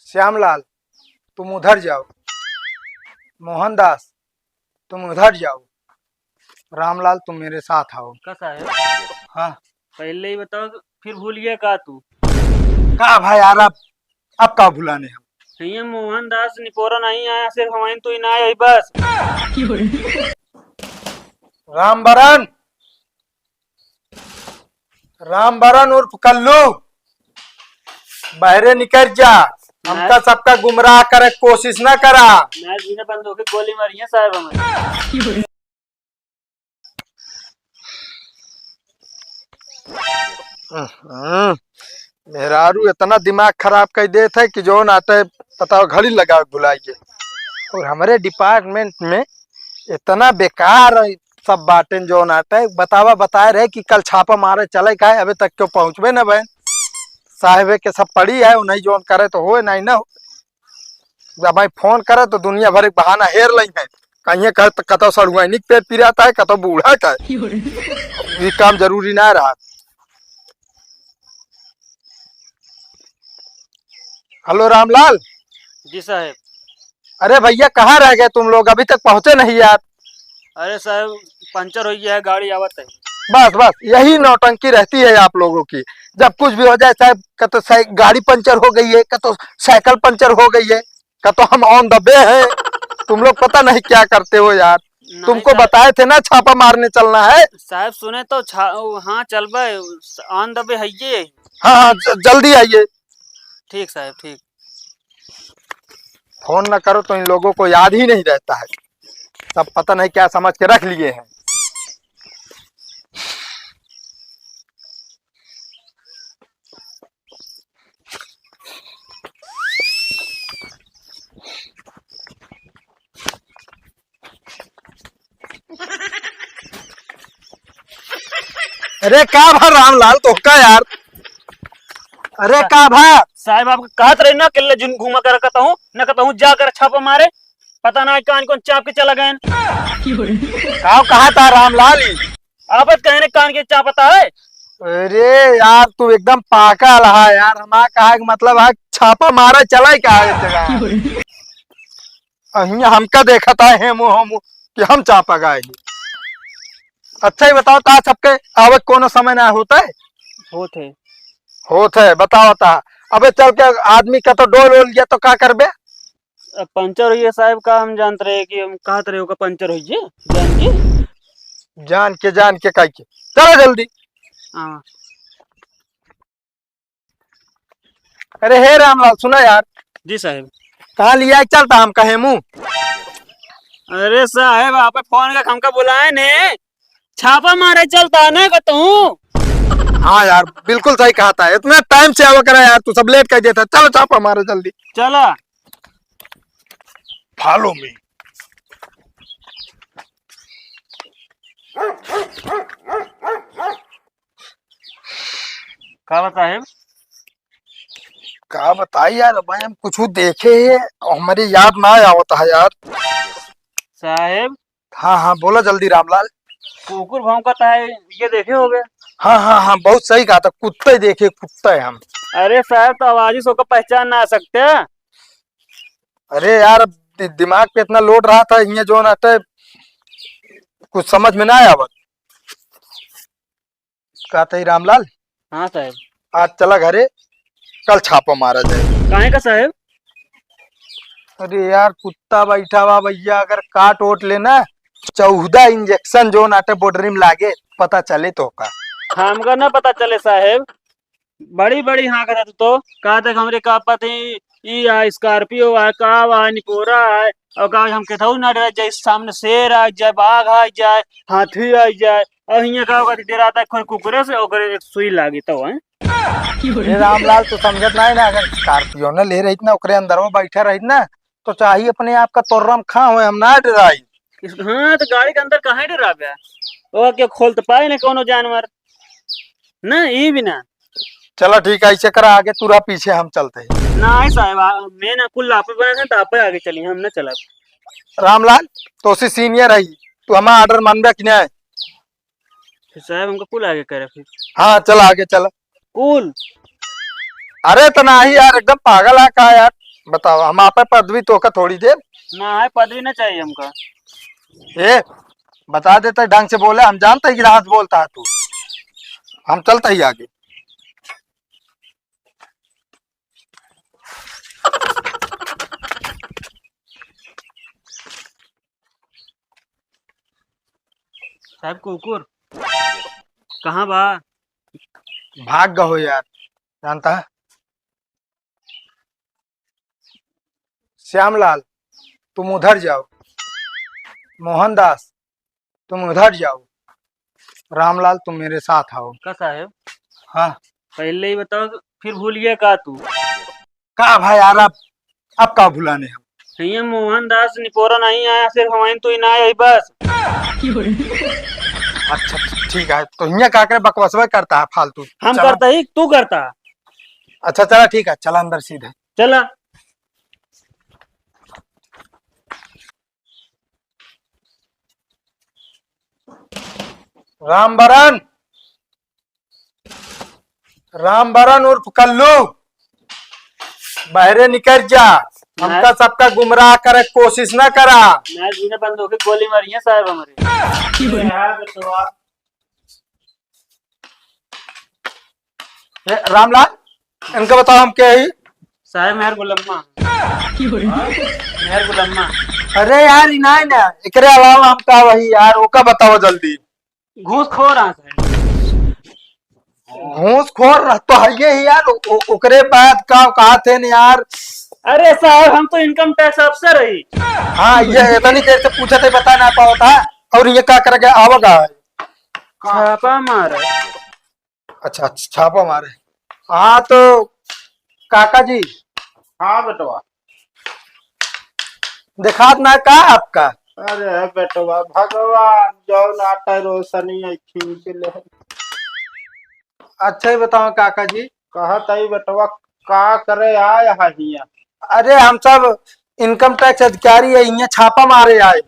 श्यामलाल तुम उधर जाओ, मोहनदास तुम उधर जाओ, रामलाल तुम मेरे साथ आओ। का साहेब हाँ पहले ही बताओ फिर भूल गया का तू। कहा भाई यार, अब का भुलाने हम। ये मोहनदास निपोरा नहीं आया, सिर्फ हमारे तो ही ना आया बस। रामबरन, रामबरन उर्फ कल्लू, बहरे निकल जा, हमका सबका गुमराह करे कोशिश न करा। मैच भी बंद होकर गोली मारी है साहब हमें। मेहरारू इतना दिमाग खराब कर दे थे कि जो नाते बताओ घड़ी लगा बुलाइए। और हमारे डिपार्टमेंट में इतना बेकार सब बातें जो नाते बताए रहे कि कल छापा मारे चले का अभी तक क्यों पहुंचबे न बहन साहेब के सब पड़ी है नहीं जो करे तो हो नहीं ना। जब भाई फोन करे तो दुनिया भर एक बहाना हेर ली है, कहीं कतो सड़ुआनिक पेट पिराता है, कतो बूढ़ा का ये काम जरूरी ना रहा। हेलो रामलाल। जी साहब। अरे भैया कहाँ रह गए तुम लोग, अभी तक पहुंचे नहीं यार। अरे साहब पंचर हो गया है, गाड़ी आवत है। बस बस यही नौटंकी रहती है आप लोगों की, जब कुछ भी हो जाए साहब कतो गाड़ी पंचर हो गई है, कतो साइकिल पंचर हो गई है, कतो हम ऑन द वे हैं। तुम लोग पता नहीं क्या करते हो यार। तुमको बताए थे ना छापा मारने चलना है। साहब सुने तो हाँ चल भाई ऑन द वे है ये। हाँ हाँ जल्दी आइए। ठीक साहब ठीक। फोन न करो तो इन लोगों को याद ही नहीं रहता है, सब पता नहीं क्या समझ के रख लिए हैं। अरे का भा रामलाल तो का यार, अरे का भा साहब आपको कहत रही ना किले जुन घूमा कर कहता हूँ न कहता हूँ जाकर छापा मारे, पता ना कान कौन चाप के चला गए। कहा था रामलाल आप कहने कान के चाप पता है। अरे यार तू एकदम पाका रहा यार, हमारा कहा मतलब है छापा मारा चला क्या जगह हमका देखा था हेमू कि हम चापा गए। अच्छा ही बताओ ता सबके आवक कोनो समय ना होता है होते है बताओ ता। अबे चल के आदमी का तो डोल ओल गया तो क्या करबे। पंचर हुई है साहब का, हम जानते रहे कि हम कहते रहे होगा पंचर हुई है जान के कह के चलो जल्दी। हाँ। अरे हे रामलाल सुना यार। जी साहब। कहाँ लिया चलता हम कहे मुँह। अरे साहब आप फोन का हमका बुलाए ने छापा मारे चलता ना कहता। हाँ यार बिल्कुल सही कहा था, इतना टाइम से आवा करा यार, तू सब लेट कर देता। चलो छापा मारो जल्दी चला। Follow me. का साहब का बताई यार, भाई हम कुछ देखे है हमारी याद ना आवता है यार। साहब हाँ हाँ बोला जल्दी रामलाल। कुकुर भौंकता है ये देखे हो गए। हाँ हाँ हाँ बहुत सही कहा था, कुत्ते देखे कुत्ते हम। अरे साहब तो आवाज ही सो का पहचान ना सकते। अरे यार दिमाग पे इतना लोड रहा था, ये जो ना कुछ समझ में ना आया। कहते ही रामलाल। हाँ साहब। आज चला घरे, कल छापा मारा जाए। काहे का साहब। अरे यार कुत्ता बैठा हुआ भैया, अगर काट ओट लेना 14 इंजेक्शन जो नाटे बॉर्डरी में लागे पता चले तो का। हमका ना पता चले साहब, बड़ी बड़ी हाँ कहता तो कहा तक हमरे का पता ई आ स्कॉर्पियो आ का आ निपोरा आ और का हम कहता ना डर जाए, सामने शेर आ जाए, बाघ आ जाए, हाथी आ जाए और हिया का डरा था खोर कुकुरे से ओकरे एक सुई लागी तो है। ये रामलाल तो समझत नहीं ना, अगर स्कॉर्पियो न ले रही ना ओकरे अंदर वो बैठा रही ना तो चाहिए अपने आप का तोर्रम खा हो, हम ना डराई। हाँ तो गाड़ी के अंदर कहाँ डरा गया वो क्या खोल तो पाए ना कोनो जानवर ना ये बिना। चलो ठीक है ऐसे करा, आगे तुरा पीछे हम चलते हैं। ना साहब मैं ना कुल आप बना था आप आगे चली, हम ना चला। रामलाल तो उसी सीनियर है, तू हमारा ऑर्डर मानबे कि नहीं। साहब हमको कुल आगे करे फिर। हाँ चल आगे चल कुल। अरे तो ना ही यार एकदम पागल है का यार। बताओ, हम आप पदवी तो का थोड़ी देर। ना है पदवी ना चाहिए हमका। ए बता देता ढंग से बोले, हम जानते हैं कि रात बोलता है तू, हम चलते ही आगे। साहब कुकुर कहाँ बा? भाग गहो यार, जानता है। श्यामलाल तुम उधर जाओ, मोहनदास तुम उधर जाओ, रामलाल तुम मेरे साथ आओ। का साहब हाँ पहले ही बताओ तो फिर भूल गया का तू? का भाई यार, अब का भुलाने हम। ये मोहनदास निपोरा नहीं आया, सिर्फ हमारी तो ही ना आई बस। अच्छा ठीक है, तो यहाँ का करे बकवासवा करता है फालतू। हम चला। करता ही तू करता। अच्छा चला ठीक है, चला अंदर सीधे। चला। रामबरन, रामबरन उर्फ कल्लू, बहरे निकल जा, हमका सबका गुमराह करे कोशिश ना करा। मैच बिना बंद होके गोली मारी है साहब हमारे। रामलाल इनका बताओ हम क्या ही। साहब मेहर गुलम्मा। मेहर गुलम्मा। अरे यार इनाय ना एकरे अलावा हम का वही यार, ओका बताओ जल्दी। घूस खो रहा है। घूस खोर तो है ये ही यार, ओकरे बाद का कहा थे न यार। अरे साहब हम तो इनकम टैक्स अफसर है। हाँ ये इतनी देर से पूछा थे, बता ना पाओ था। और ये क्या कर गया आवागा? छापा मारा। अच्छा छापा मारे। हाँ तो काका जी। हाँ बेटवा। दिखात ना का आपका? अरे बेटवा भगवान जो नाटा रोशनी है खींच ले। अच्छा ही बताओ काका जी। कहत है बेटवा का करे आया है हिया? अरे हम सब इनकम टैक्स अधिकारी है, यहाँ छापा मारे आए।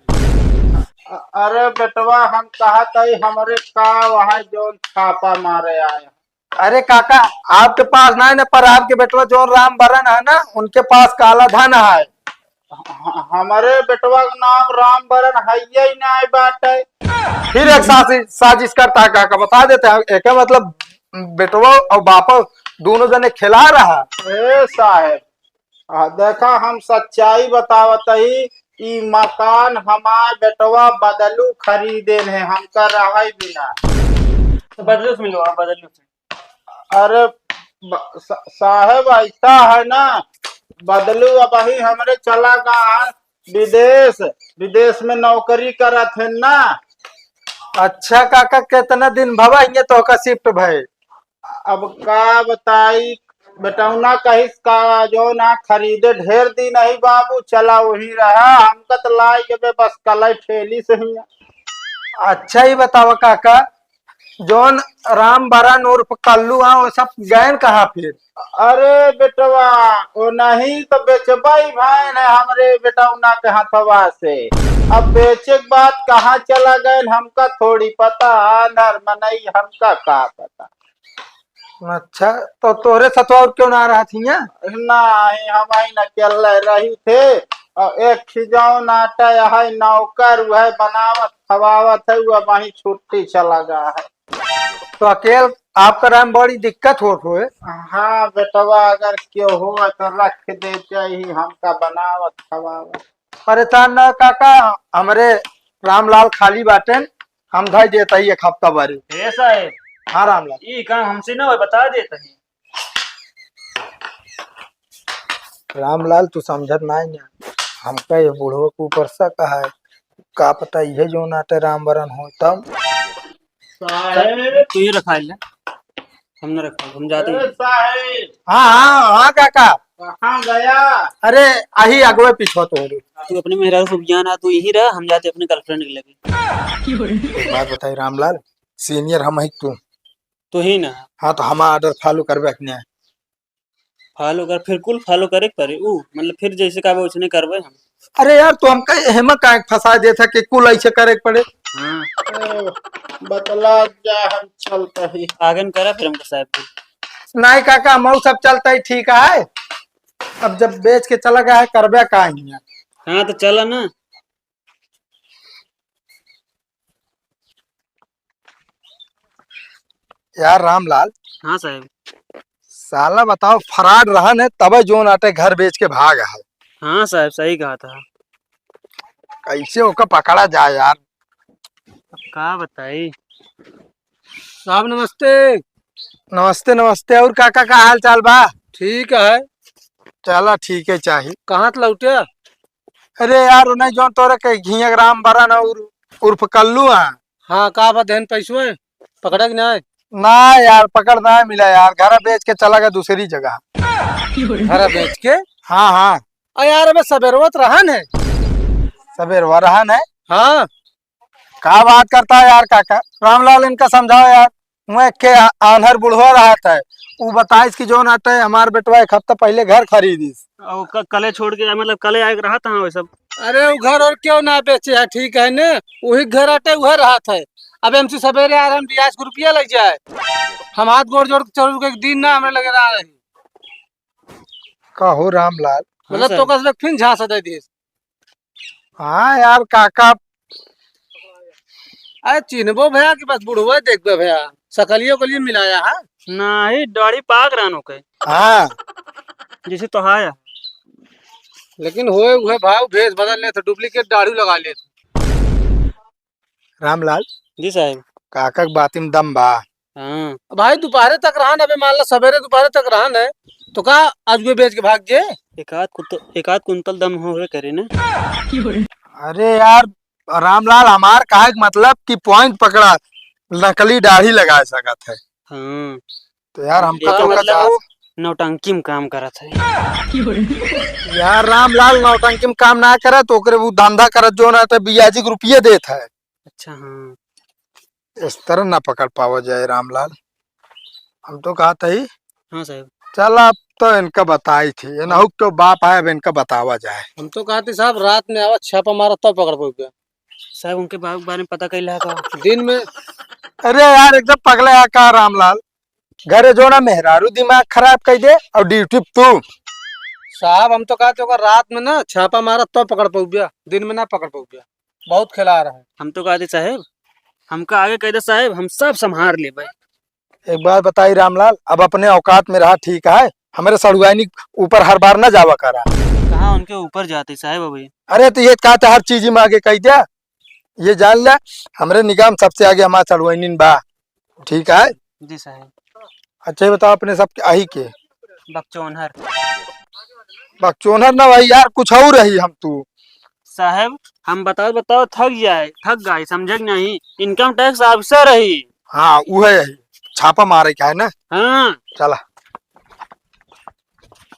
अरे बेटवा हम कहत है हमारे का वहाँ जो छापा मारे आया। अरे काका आपके पास ना है ना, पर आपके बेटवा जो राम बरन है ना, उनके पास काला धन है। हमारे बेटवा का नाम राम बरन है ही नहीं बात है। फिर एक साजिश करता है काका, बता देते हैं। एक मतलब बेटवा और बापा दोनों जने खिला रहा। ए साहेब देखा हम सच्चाई बतावत ही, ई मकान हमार बेटवा बदलू खरीदे है, हमका रहा बिना। तो बदलू से मिलो, बदलू से। अरे साहेब ऐसा है ना, बदलू अब ही हमरे चला गया विदेश, विदेश में नौकरी करत है ना। अच्छा काका कितना दिन भवा ये तो का शिफ्ट भय? अब का बताई बेटौना कहीं का जो ना खरीदे ढेर दिन नहीं बाबू, चला वही रहा हमका तो लाई के बस कल ठेली से ही। अच्छा ही बताओ काका, जोन राम बरन उर्फ कल्लू है वो सब गैन कहा फिर? अरे बेटवा वो नहीं तो बेचबा ही भाई ने हमरे बेटौना के हथवा से। अब बेचे के बाद कहाँ चला गए हमका थोड़ी पता, नर मनई हमका का पता। अच्छा तो तोरे सतवा और क्यों ना रहा थी? नहीं हम ही न चल रही थे, और एक खिजाओ नाटा है नौकर वह बनावत खवावत है, वह वही छुट्टी चला गया है। तो अकेले आपका राम बड़ी दिक्कत हो। हाँ बेटवा अगर क्यों हो तो रख दे चाहिए, हमका बनावत खवावत। परेशान ना काका, हमारे रामलाल खाली बाटन, हम धाई देता ही एक हफ्ता बारी। ऐसा है। हाँ रामलाल ये काम हमसे ना हो, बता देता है। रामलाल तू समझत ना है ना, हमका ये बूढ़ो के ऊपर सा कहा है, का पता ये जो नाटे राम बरन हो तब। तू ये रखा ले, हमने रखा, हम जाते हैं। साहेब हाँ हाँ हाँ काका। कहाँ गया? अरे आही अगवे पीछो तो तू अपने मेहरा को बयान आ, तू यही रहा, हम जाते अपने गर्लफ्रेंड के लगे। एक बात बताई रामलाल, सीनियर हम ही तू। तो ही ना हाँ तो हम ऑर्डर फॉलो करबे अपने। फॉलो कर, फिर कुल फॉलो करे करे ऊ मतलब फिर जैसे का वैसे करवे हम। अरे यार तो हमका हेमा का फंसा देता कि कुल ऐसे करे पड़े। हाँ बतला जा हम चलते ही। आगे न करा फिर हमको साहब को। नहीं काका मऊ सब चलता ही ठीक है। अब जब बेच के चला गया है करबे का ही है। हाँ तो चला ना। यार रामलाल, हाँ साहब। साला बताओ फराड रहन है तब जोन आटे घर बेच के भाग है। हाँ साहब सही कहा था। कैसे ओका पकड़ा जाए यार। अब का बताई। साहब नमस्ते। नमस्ते नमस्ते। और काका का हाल चाल बा? ठीक है। चला ठीक है चाहिए। कहाँ से लौटे? अरे यार उन्हें जो तोरे के घिया राम बरा ना उर्फ कल्लू है। हाँ का बात है, पैसों है पकड़ा कि नहीं? ना यार पकड़ ना मिला यार, घर बेच के चला गया दूसरी जगह। घर बेच के? हाँ हाँ। अरे यार अबे सबेरवत रहन है। सबेर वरहन है। हाँ का बात करता है यार काका? रामलाल इनका समझाओ यार। मैं के आन्हर बुढ़वा रहा था। वो बताइस कि जो नाटे हमार बेटवा एक हफ्ता पहले घर खरीदिस। और कले छोड़ के मतलब कले आए रहा था वो सब। अरे वो घर और क्यों ना बेचे है, ठीक है ना। वही घर आटे वह रहा था। अब हमसे सवेरे यार हम ब्याज को रुपया लग जाए, हम हाथ गोड़ जोड़ के चलू के एक दिन ना हमें लगे रहा रही। कहो रामलाल। मतलब सर। तो कसम फिर झांसा दे दिए। हाँ यार काका। अरे चिन्हबो भैया कि बस बुढ़वा देखबे भैया, सकलियों के लिए मिलाया है। नहीं दाढ़ी पाक रानो के हाँ जैसे तो है। लेकिन होए वह भाव भेष बदल ले तो डुप्लीकेट दाढ़ी लगा ले। रामलाल, जी साहब। काका की बात में दम बा। हाँ भाई दोपहर तक रहन, अबे मान लो सवेरे दोपहर तक रहन है तो का आज भी बेच के भाग जे। एक आध कुंतल दम हो करे ना। अरे यार रामलाल, हमार काहे के मतलब कि पॉइंट पकड़ा, नकली दाढ़ी लगा सकत है। हाँ तो यार हमका ये तो मतलब का वो नौटंकी में काम करा था। यार रामलाल नौटंकी में काम ना करे तो ओकरे वो धंधा करत जो ना तो बियाजी के रुपये देत है। अच्छा हाँ। इस तरह ना पकड़ पावा जाए रामलाल। हम तो कहा था ही। हाँ साहब। चल अब तो इनका बताई थी, ये ना तो बाप आए अब इनका बतावा जाए। हम तो कहते साहब रात में आवा छापा मारा तब पकड़ पाओ गया। साहब उनके बारे में पता कैला का। दिन में अरे यार एकदम पगले आका रामलाल। घरे जो ना मेहरारू दिमाग खराब कर दे और ड्यूटी तू। साहब हम तो कहते होगा रात में ना छापा मारा तब पकड़ पाओ गया, दिन में ना पकड़ पाओ गया। बहुत खिला रहा है। हम तो कहते साहब हमका आगे कह दे साहब हम सब संभाल ले भाई। एक बात बताई रामलाल, अब अपने औकात में रहा ठीक है। हमारे सड़ुआनी ऊपर हर बार ना जावा करा। कहाँ उनके ऊपर जाते साहब अभी। अरे तो ये कहते हर चीज में आगे कह दिया। ये जान ले हमरे निगाम सबसे आगे हमारा सड़ुआनी बा। ठीक है। जी साहब। अच्छा ये बताओ अपने सब आई के बकचोनहर बकचोनर ना भाई यार, कुछ और रही हम तू। साहब हम बताओ थक गए समझे कि नहीं। इनकम टैक्स ऑफिसर रही। हाँ वो है यही छापा मारे का है ना। हाँ चला।